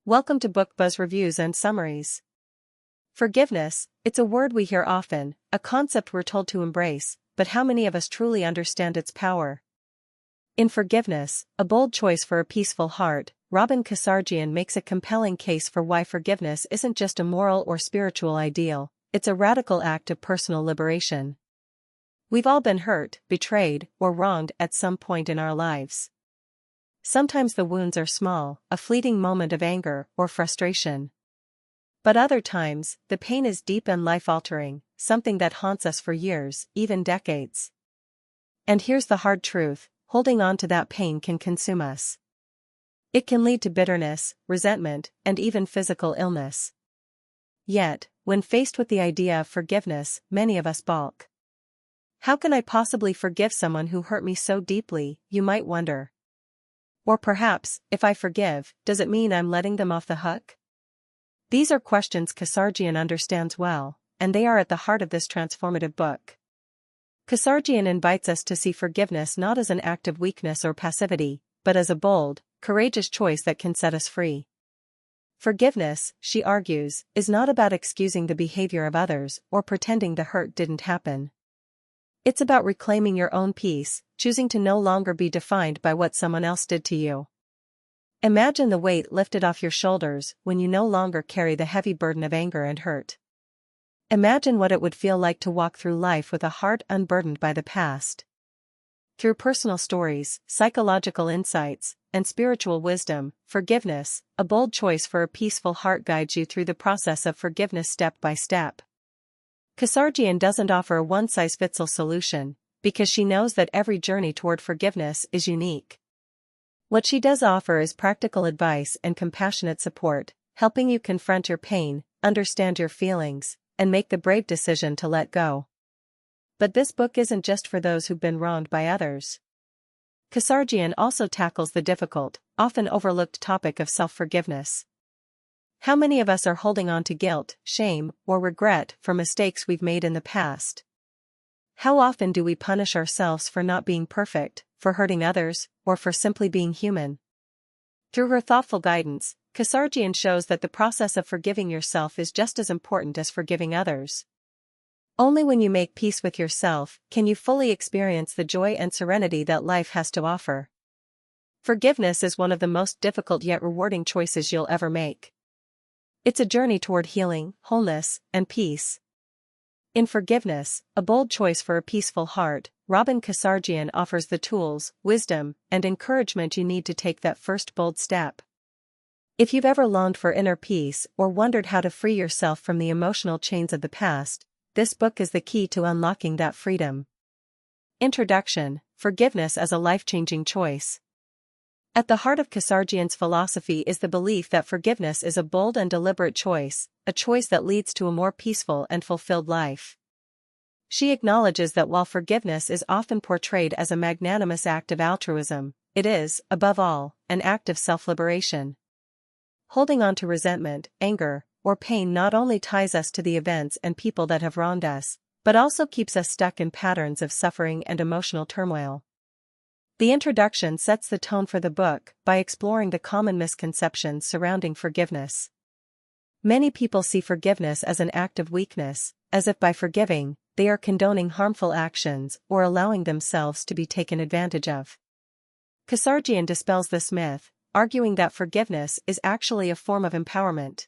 Welcome to Book Buzz Reviews and Summaries. Forgiveness, it's a word we hear often, a concept we're told to embrace, but how many of us truly understand its power? In Forgiveness, a bold choice for a peaceful heart, Robin Casarjian makes a compelling case for why forgiveness isn't just a moral or spiritual ideal, it's a radical act of personal liberation. We've all been hurt, betrayed, or wronged at some point in our lives. Sometimes the wounds are small, a fleeting moment of anger or frustration. But other times, the pain is deep and life-altering, something that haunts us for years, even decades. And here's the hard truth, holding on to that pain can consume us. It can lead to bitterness, resentment, and even physical illness. Yet, when faced with the idea of forgiveness, many of us balk. How can I possibly forgive someone who hurt me so deeply, you might wonder. Or perhaps, if I forgive, does it mean I'm letting them off the hook? These are questions Casarjian understands well, and they are at the heart of this transformative book. Casarjian invites us to see forgiveness not as an act of weakness or passivity, but as a bold, courageous choice that can set us free. Forgiveness, she argues, is not about excusing the behavior of others or pretending the hurt didn't happen. It's about reclaiming your own peace, choosing to no longer be defined by what someone else did to you. Imagine the weight lifted off your shoulders when you no longer carry the heavy burden of anger and hurt. Imagine what it would feel like to walk through life with a heart unburdened by the past. Through personal stories, psychological insights, and spiritual wisdom, Forgiveness, a bold choice for a peaceful heart guides you through the process of forgiveness step by step. Casarjian doesn't offer a one-size-fits-all solution, because she knows that every journey toward forgiveness is unique. What she does offer is practical advice and compassionate support, helping you confront your pain, understand your feelings, and make the brave decision to let go. But this book isn't just for those who've been wronged by others. Casarjian also tackles the difficult, often overlooked topic of self-forgiveness. How many of us are holding on to guilt, shame, or regret for mistakes we've made in the past? How often do we punish ourselves for not being perfect, for hurting others, or for simply being human? Through her thoughtful guidance, Casarjian shows that the process of forgiving yourself is just as important as forgiving others. Only when you make peace with yourself can you fully experience the joy and serenity that life has to offer. Forgiveness is one of the most difficult yet rewarding choices you'll ever make. It's a journey toward healing, wholeness, and peace. In Forgiveness, a bold choice for a peaceful heart, Robin Casarjian offers the tools, wisdom, and encouragement you need to take that first bold step. If you've ever longed for inner peace or wondered how to free yourself from the emotional chains of the past, this book is the key to unlocking that freedom. Introduction: Forgiveness as a life-changing choice. At the heart of Casarjian's philosophy is the belief that forgiveness is a bold and deliberate choice, a choice that leads to a more peaceful and fulfilled life. She acknowledges that while forgiveness is often portrayed as a magnanimous act of altruism, it is, above all, an act of self-liberation. Holding on to resentment, anger, or pain not only ties us to the events and people that have wronged us, but also keeps us stuck in patterns of suffering and emotional turmoil. The introduction sets the tone for the book by exploring the common misconceptions surrounding forgiveness. Many people see forgiveness as an act of weakness, as if by forgiving, they are condoning harmful actions or allowing themselves to be taken advantage of. Casarjian dispels this myth, arguing that forgiveness is actually a form of empowerment.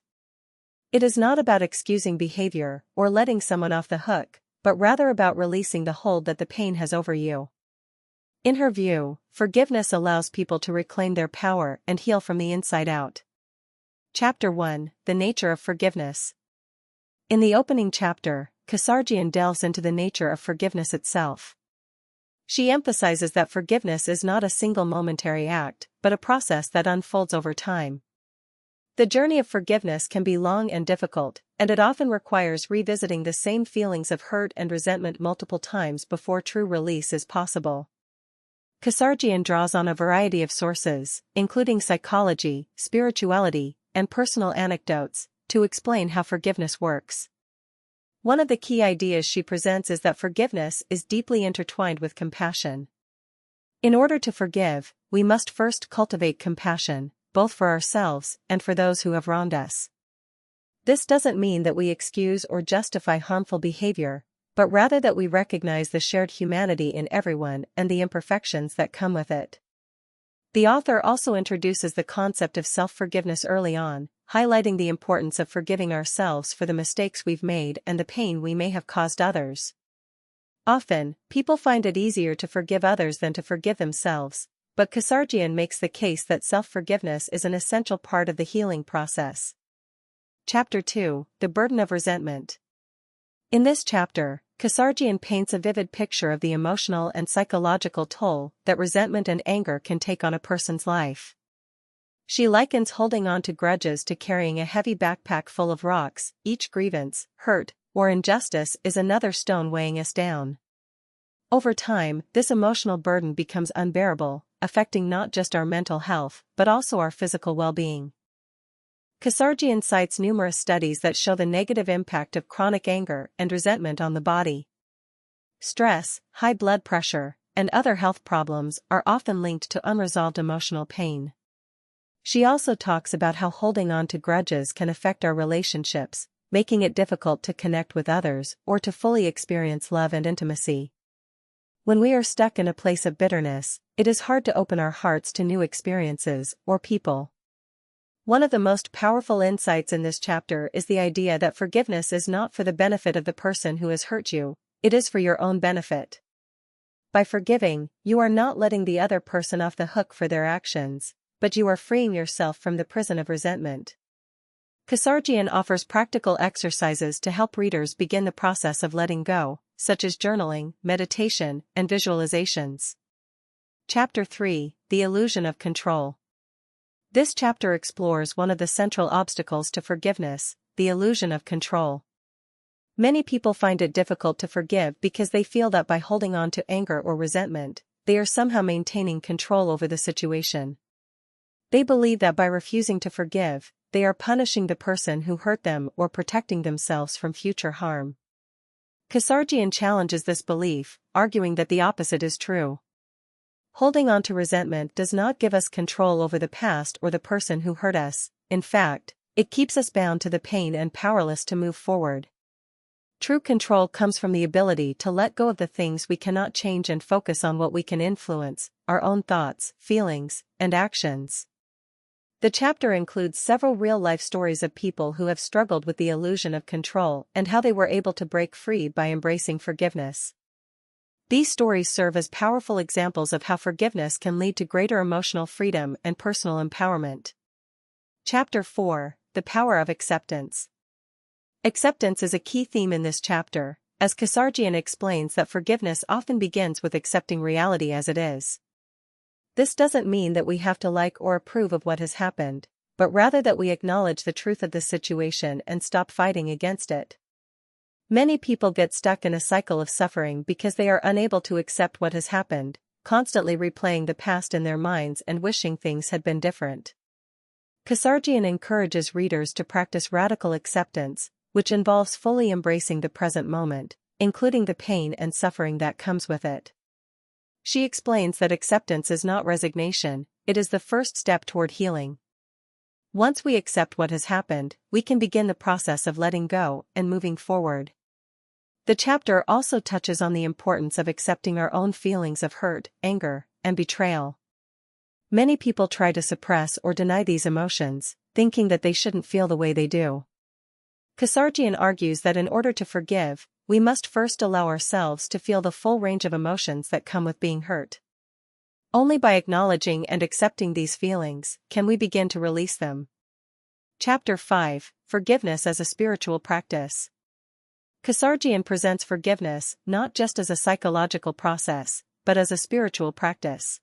It is not about excusing behavior or letting someone off the hook, but rather about releasing the hold that the pain has over you. In her view, forgiveness allows people to reclaim their power and heal from the inside out. Chapter 1: The Nature of Forgiveness. In the opening chapter, Casarjian delves into the nature of forgiveness itself. She emphasizes that forgiveness is not a single momentary act, but a process that unfolds over time. The journey of forgiveness can be long and difficult, and it often requires revisiting the same feelings of hurt and resentment multiple times before true release is possible. Casarjian draws on a variety of sources, including psychology, spirituality, and personal anecdotes, to explain how forgiveness works. One of the key ideas she presents is that forgiveness is deeply intertwined with compassion. In order to forgive, we must first cultivate compassion, both for ourselves and for those who have wronged us. This doesn't mean that we excuse or justify harmful behavior, but rather that we recognize the shared humanity in everyone and the imperfections that come with it. The author also introduces the concept of self-forgiveness early on, highlighting the importance of forgiving ourselves for the mistakes we've made and the pain we may have caused others. Often, people find it easier to forgive others than to forgive themselves, but Casarjian makes the case that self-forgiveness is an essential part of the healing process. Chapter 2: The Burden of Resentment. In this chapter, Casarjian paints a vivid picture of the emotional and psychological toll that resentment and anger can take on a person's life. She likens holding on to grudges to carrying a heavy backpack full of rocks. Each grievance, hurt, or injustice is another stone weighing us down. Over time, this emotional burden becomes unbearable, affecting not just our mental health but also our physical well-being. Casarjian cites numerous studies that show the negative impact of chronic anger and resentment on the body. Stress, high blood pressure, and other health problems are often linked to unresolved emotional pain. She also talks about how holding on to grudges can affect our relationships, making it difficult to connect with others or to fully experience love and intimacy. When we are stuck in a place of bitterness, it is hard to open our hearts to new experiences or people. One of the most powerful insights in this chapter is the idea that forgiveness is not for the benefit of the person who has hurt you, it is for your own benefit. By forgiving, you are not letting the other person off the hook for their actions, but you are freeing yourself from the prison of resentment. Casarjian offers practical exercises to help readers begin the process of letting go, such as journaling, meditation, and visualizations. Chapter 3: The Illusion of Control. This chapter explores one of the central obstacles to forgiveness, the illusion of control. Many people find it difficult to forgive because they feel that by holding on to anger or resentment, they are somehow maintaining control over the situation. They believe that by refusing to forgive, they are punishing the person who hurt them or protecting themselves from future harm. Casarjian challenges this belief, arguing that the opposite is true. Holding on to resentment does not give us control over the past or the person who hurt us. In fact, it keeps us bound to the pain and powerless to move forward. True control comes from the ability to let go of the things we cannot change and focus on what we can influence, our own thoughts, feelings, and actions. The chapter includes several real-life stories of people who have struggled with the illusion of control and how they were able to break free by embracing forgiveness. These stories serve as powerful examples of how forgiveness can lead to greater emotional freedom and personal empowerment. Chapter 4: The Power of Acceptance. Acceptance is a key theme in this chapter, as Casarjian explains that forgiveness often begins with accepting reality as it is. This doesn't mean that we have to like or approve of what has happened, but rather that we acknowledge the truth of the situation and stop fighting against it. Many people get stuck in a cycle of suffering because they are unable to accept what has happened, constantly replaying the past in their minds and wishing things had been different. Casarjian encourages readers to practice radical acceptance, which involves fully embracing the present moment, including the pain and suffering that comes with it. She explains that acceptance is not resignation, it is the first step toward healing. Once we accept what has happened, we can begin the process of letting go and moving forward. The chapter also touches on the importance of accepting our own feelings of hurt, anger, and betrayal. Many people try to suppress or deny these emotions, thinking that they shouldn't feel the way they do. Casarjian argues that in order to forgive, we must first allow ourselves to feel the full range of emotions that come with being hurt. Only by acknowledging and accepting these feelings can we begin to release them. Chapter 5: Forgiveness as a Spiritual Practice. Casarjian presents forgiveness not just as a psychological process, but as a spiritual practice.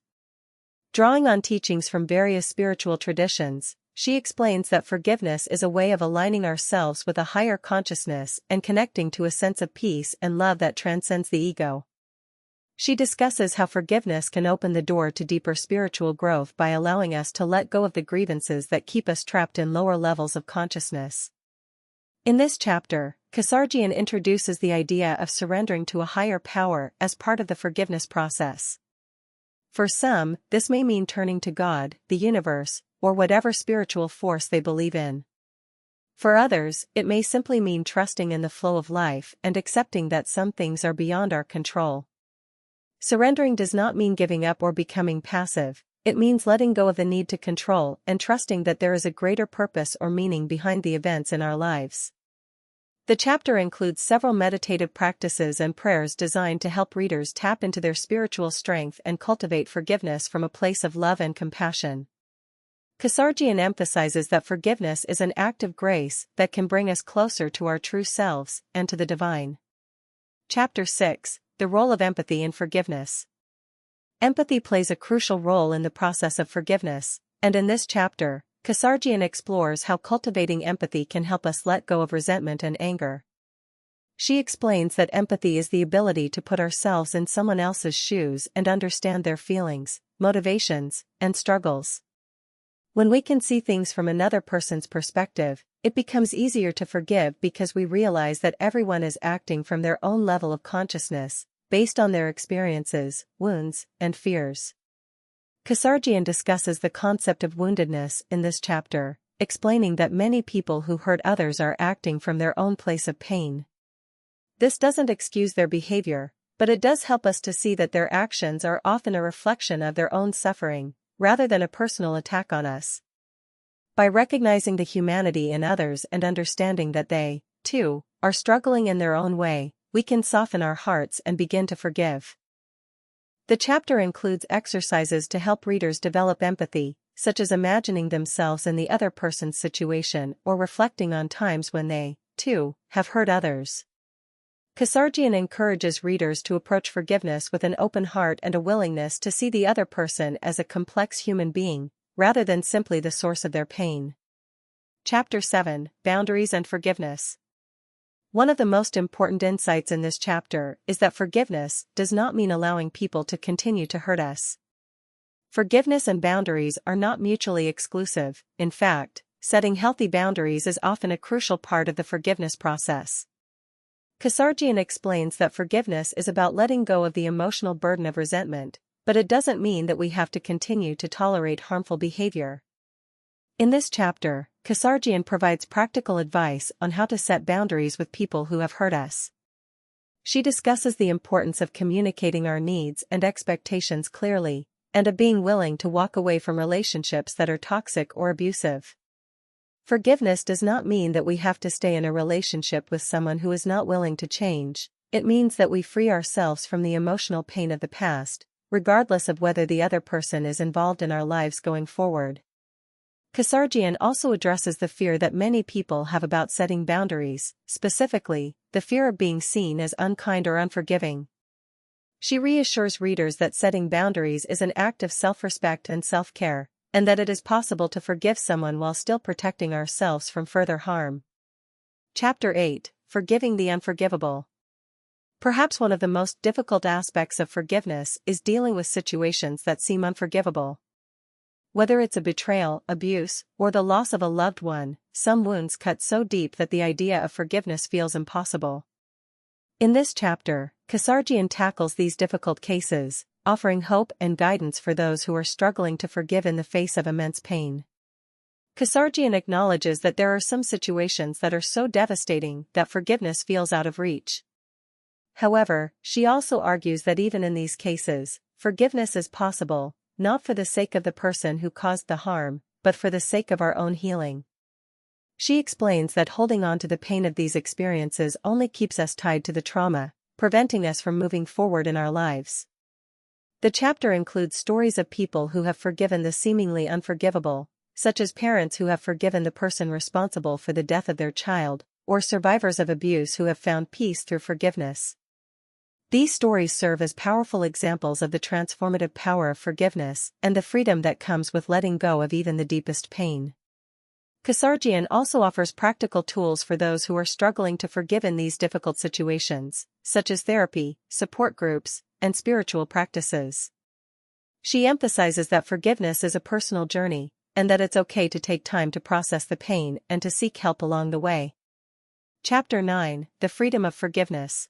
Drawing on teachings from various spiritual traditions, she explains that forgiveness is a way of aligning ourselves with a higher consciousness and connecting to a sense of peace and love that transcends the ego. She discusses how forgiveness can open the door to deeper spiritual growth by allowing us to let go of the grievances that keep us trapped in lower levels of consciousness. In this chapter, Casarjian introduces the idea of surrendering to a higher power as part of the forgiveness process. For some, this may mean turning to God, the universe, or whatever spiritual force they believe in. For others, it may simply mean trusting in the flow of life and accepting that some things are beyond our control. Surrendering does not mean giving up or becoming passive, it means letting go of the need to control and trusting that there is a greater purpose or meaning behind the events in our lives. The chapter includes several meditative practices and prayers designed to help readers tap into their spiritual strength and cultivate forgiveness from a place of love and compassion. Casarjian emphasizes that forgiveness is an act of grace that can bring us closer to our true selves and to the divine. Chapter 6: The Role of Empathy in Forgiveness. Empathy plays a crucial role in the process of forgiveness, and in this chapter, Casarjian explores how cultivating empathy can help us let go of resentment and anger. She explains that empathy is the ability to put ourselves in someone else's shoes and understand their feelings, motivations, and struggles. When we can see things from another person's perspective, it becomes easier to forgive because we realize that everyone is acting from their own level of consciousness, based on their experiences, wounds, and fears. Casarjian discusses the concept of woundedness in this chapter, explaining that many people who hurt others are acting from their own place of pain. This doesn't excuse their behavior, but it does help us to see that their actions are often a reflection of their own suffering, rather than a personal attack on us. By recognizing the humanity in others and understanding that they, too, are struggling in their own way, we can soften our hearts and begin to forgive. The chapter includes exercises to help readers develop empathy, such as imagining themselves in the other person's situation or reflecting on times when they, too, have hurt others. Casarjian encourages readers to approach forgiveness with an open heart and a willingness to see the other person as a complex human being, rather than simply the source of their pain. Chapter 7: Boundaries and Forgiveness. One of the most important insights in this chapter is that forgiveness does not mean allowing people to continue to hurt us. Forgiveness and boundaries are not mutually exclusive. In fact, setting healthy boundaries is often a crucial part of the forgiveness process. Casarjian explains that forgiveness is about letting go of the emotional burden of resentment, but it doesn't mean that we have to continue to tolerate harmful behavior. In this chapter, Casarjian provides practical advice on how to set boundaries with people who have hurt us. She discusses the importance of communicating our needs and expectations clearly, and of being willing to walk away from relationships that are toxic or abusive. Forgiveness does not mean that we have to stay in a relationship with someone who is not willing to change. It means that we free ourselves from the emotional pain of the past, regardless of whether the other person is involved in our lives going forward. Casarjian also addresses the fear that many people have about setting boundaries, specifically, the fear of being seen as unkind or unforgiving. She reassures readers that setting boundaries is an act of self-respect and self-care, and that it is possible to forgive someone while still protecting ourselves from further harm. Chapter 8: Forgiving the Unforgivable. Perhaps one of the most difficult aspects of forgiveness is dealing with situations that seem unforgivable. Whether it's a betrayal, abuse, or the loss of a loved one, some wounds cut so deep that the idea of forgiveness feels impossible. In this chapter, Casarjian tackles these difficult cases, offering hope and guidance for those who are struggling to forgive in the face of immense pain. Casarjian acknowledges that there are some situations that are so devastating that forgiveness feels out of reach. However, she also argues that even in these cases, forgiveness is possible, not for the sake of the person who caused the harm, but for the sake of our own healing. She explains that holding on to the pain of these experiences only keeps us tied to the trauma, preventing us from moving forward in our lives. The chapter includes stories of people who have forgiven the seemingly unforgivable, such as parents who have forgiven the person responsible for the death of their child, or survivors of abuse who have found peace through forgiveness. These stories serve as powerful examples of the transformative power of forgiveness and the freedom that comes with letting go of even the deepest pain. Casarjian also offers practical tools for those who are struggling to forgive in these difficult situations, such as therapy, support groups, and spiritual practices. She emphasizes that forgiveness is a personal journey, and that it's okay to take time to process the pain and to seek help along the way. Chapter 9: The Freedom of Forgiveness.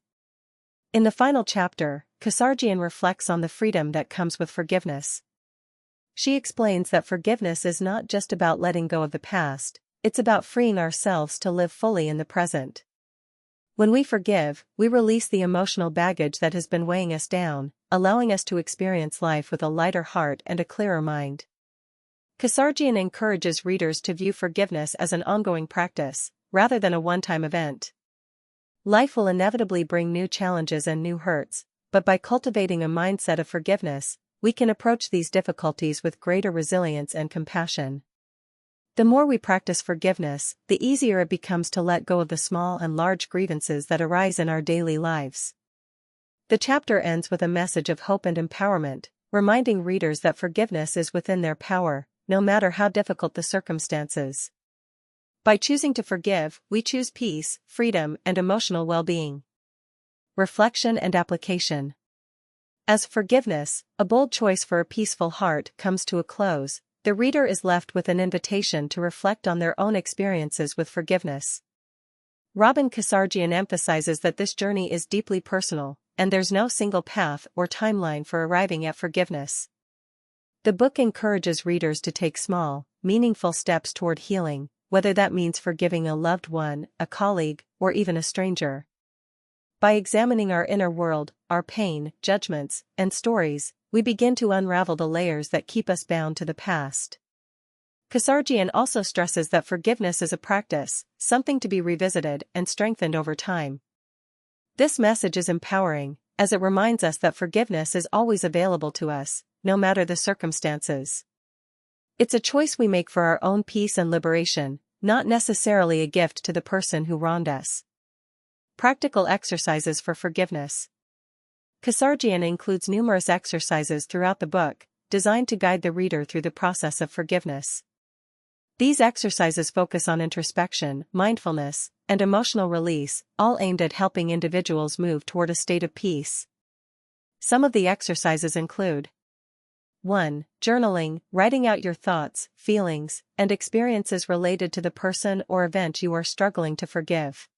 In the final chapter, Casarjian reflects on the freedom that comes with forgiveness. She explains that forgiveness is not just about letting go of the past, it's about freeing ourselves to live fully in the present. When we forgive, we release the emotional baggage that has been weighing us down, allowing us to experience life with a lighter heart and a clearer mind. Casarjian encourages readers to view forgiveness as an ongoing practice, rather than a one-time event. Life will inevitably bring new challenges and new hurts, but by cultivating a mindset of forgiveness, we can approach these difficulties with greater resilience and compassion. The more we practice forgiveness, the easier it becomes to let go of the small and large grievances that arise in our daily lives. The chapter ends with a message of hope and empowerment, reminding readers that forgiveness is within their power, no matter how difficult the circumstances. By choosing to forgive, we choose peace, freedom, and emotional well-being. Reflection and application. As forgiveness, a bold choice for a peaceful heart, comes to a close, the reader is left with an invitation to reflect on their own experiences with forgiveness. Robin Casarjian emphasizes that this journey is deeply personal, and there's no single path or timeline for arriving at forgiveness. The book encourages readers to take small, meaningful steps toward healing, whether that means forgiving a loved one, a colleague, or even a stranger. By examining our inner world, our pain, judgments, and stories, we begin to unravel the layers that keep us bound to the past. Casarjian also stresses that forgiveness is a practice, something to be revisited and strengthened over time. This message is empowering, as it reminds us that forgiveness is always available to us, no matter the circumstances. It's a choice we make for our own peace and liberation, not necessarily a gift to the person who wronged us. Practical exercises for forgiveness. Casarjian includes numerous exercises throughout the book, designed to guide the reader through the process of forgiveness. These exercises focus on introspection, mindfulness, and emotional release, all aimed at helping individuals move toward a state of peace. Some of the exercises include: 1. Journaling, writing out your thoughts, feelings, and experiences related to the person or event you are struggling to forgive.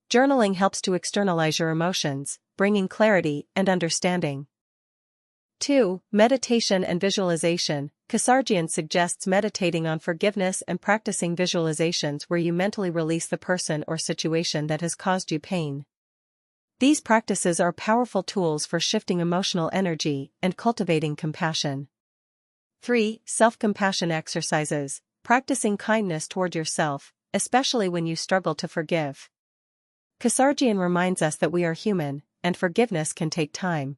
Journaling helps to externalize your emotions, bringing clarity and understanding. 2. Meditation and visualization. Casarjian suggests meditating on forgiveness and practicing visualizations where you mentally release the person or situation that has caused you pain. These practices are powerful tools for shifting emotional energy and cultivating compassion. 3. Self-compassion exercises. Practicing kindness toward yourself, especially when you struggle to forgive. Casarjian reminds us that we are human, and forgiveness can take time.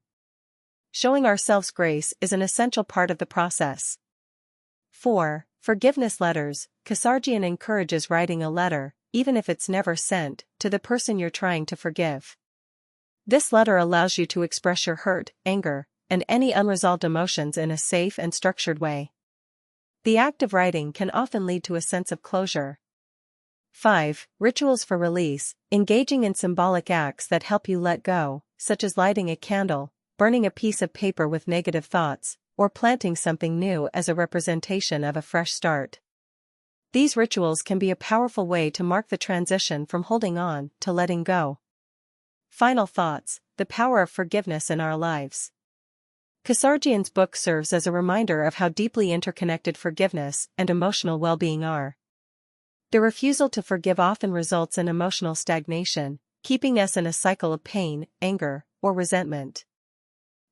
Showing ourselves grace is an essential part of the process. 4. Forgiveness letters. Casarjian encourages writing a letter, even if it's never sent, to the person you're trying to forgive. This letter allows you to express your hurt, anger, and any unresolved emotions in a safe and structured way. The act of writing can often lead to a sense of closure. 5. Rituals for release. Engaging in symbolic acts that help you let go, such as lighting a candle, burning a piece of paper with negative thoughts, or planting something new as a representation of a fresh start. These rituals can be a powerful way to mark the transition from holding on to letting go. Final thoughts: the power of forgiveness in our lives. Casarjian's book serves as a reminder of how deeply interconnected forgiveness and emotional well-being are. The refusal to forgive often results in emotional stagnation, keeping us in a cycle of pain, anger, or resentment.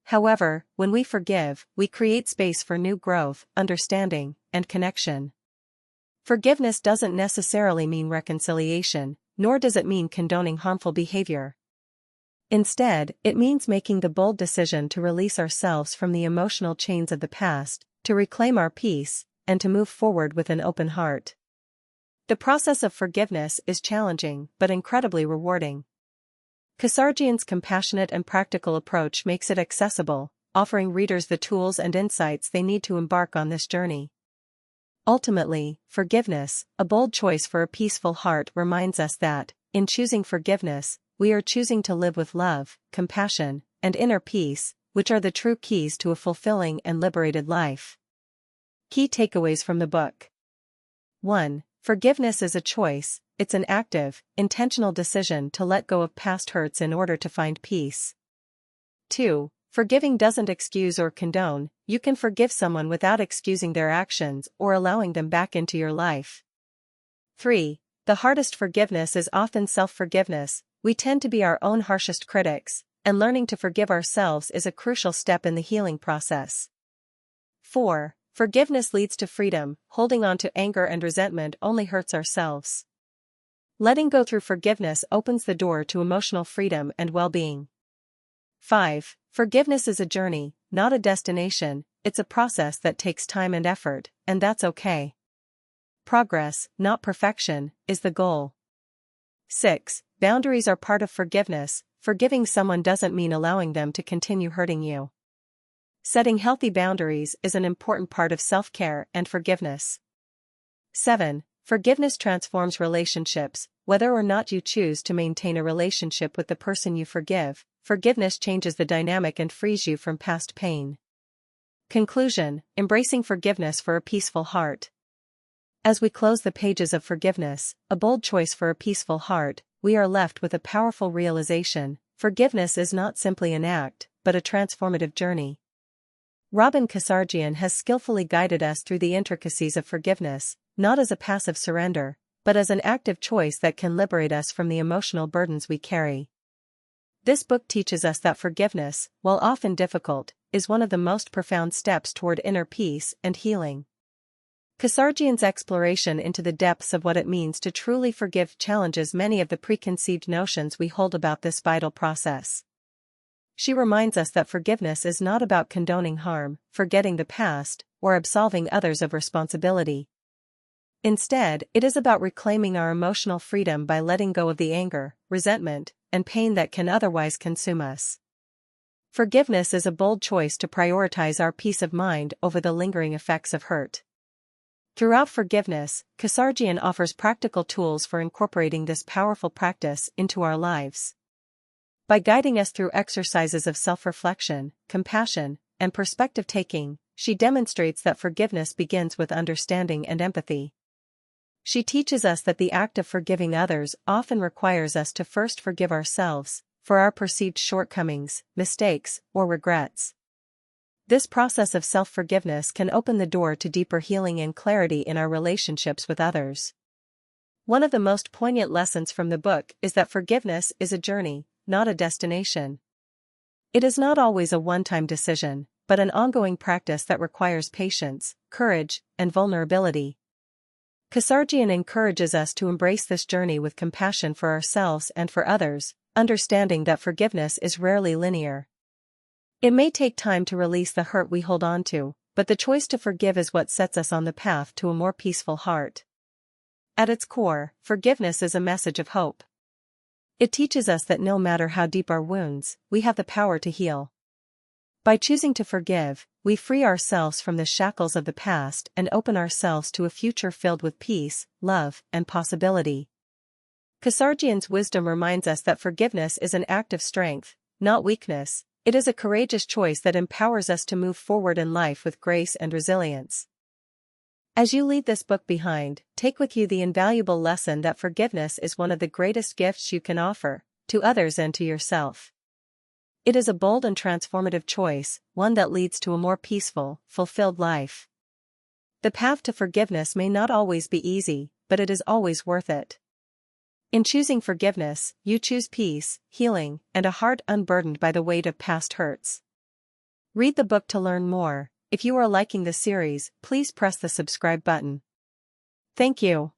However, when we forgive, we create space for new growth, understanding, and connection. Forgiveness doesn't necessarily mean reconciliation, nor does it mean condoning harmful behavior. Instead, it means making the bold decision to release ourselves from the emotional chains of the past, to reclaim our peace, and to move forward with an open heart. The process of forgiveness is challenging but incredibly rewarding. Casarjian's compassionate and practical approach makes it accessible, offering readers the tools and insights they need to embark on this journey. Ultimately, forgiveness, a bold choice for a peaceful heart, reminds us that, in choosing forgiveness, we are choosing to live with love, compassion, and inner peace, which are the true keys to a fulfilling and liberated life. Key takeaways from the book. 1. Forgiveness is a choice. It's an active, intentional decision to let go of past hurts in order to find peace. 2. Forgiving doesn't excuse or condone. You can forgive someone without excusing their actions or allowing them back into your life. 3. The hardest forgiveness is often self-forgiveness. We tend to be our own harshest critics, and learning to forgive ourselves is a crucial step in the healing process. 4. Forgiveness leads to freedom. Holding on to anger and resentment only hurts ourselves. Letting go through forgiveness opens the door to emotional freedom and well-being. 5. Forgiveness is a journey, not a destination. It's a process that takes time and effort, and that's okay. Progress, not perfection, is the goal. 6. Boundaries are part of forgiveness. Forgiving someone doesn't mean allowing them to continue hurting you. Setting healthy boundaries is an important part of self-care and forgiveness. 7. Forgiveness transforms relationships. Whether or not you choose to maintain a relationship with the person you forgive, forgiveness changes the dynamic and frees you from past pain. Conclusion: embracing forgiveness for a peaceful heart. As we close the pages of Forgiveness, a bold choice for a peaceful heart, we are left with a powerful realization: forgiveness is not simply an act, but a transformative journey. Robin Casarjian has skillfully guided us through the intricacies of forgiveness, not as a passive surrender, but as an active choice that can liberate us from the emotional burdens we carry. This book teaches us that forgiveness, while often difficult, is one of the most profound steps toward inner peace and healing. Casarjian's exploration into the depths of what it means to truly forgive challenges many of the preconceived notions we hold about this vital process. She reminds us that forgiveness is not about condoning harm, forgetting the past, or absolving others of responsibility. Instead, it is about reclaiming our emotional freedom by letting go of the anger, resentment, and pain that can otherwise consume us. Forgiveness is a bold choice to prioritize our peace of mind over the lingering effects of hurt. Throughout Forgiveness, Casarjian offers practical tools for incorporating this powerful practice into our lives. By guiding us through exercises of self-reflection, compassion, and perspective-taking, she demonstrates that forgiveness begins with understanding and empathy. She teaches us that the act of forgiving others often requires us to first forgive ourselves for our perceived shortcomings, mistakes, or regrets. This process of self-forgiveness can open the door to deeper healing and clarity in our relationships with others. One of the most poignant lessons from the book is that forgiveness is a journey, not a destination. It is not always a one-time decision, but an ongoing practice that requires patience, courage, and vulnerability. Casarjian encourages us to embrace this journey with compassion for ourselves and for others, understanding that forgiveness is rarely linear. It may take time to release the hurt we hold on to, but the choice to forgive is what sets us on the path to a more peaceful heart. At its core, forgiveness is a message of hope. It teaches us that no matter how deep our wounds, we have the power to heal. By choosing to forgive, we free ourselves from the shackles of the past and open ourselves to a future filled with peace, love, and possibility. Casarjian's wisdom reminds us that forgiveness is an act of strength, not weakness. It is a courageous choice that empowers us to move forward in life with grace and resilience. As you leave this book behind, take with you the invaluable lesson that forgiveness is one of the greatest gifts you can offer to others and to yourself. It is a bold and transformative choice, one that leads to a more peaceful, fulfilled life. The path to forgiveness may not always be easy, but it is always worth it. In choosing forgiveness, you choose peace, healing, and a heart unburdened by the weight of past hurts. Read the book to learn more. If you are liking the series, please press the subscribe button. Thank you.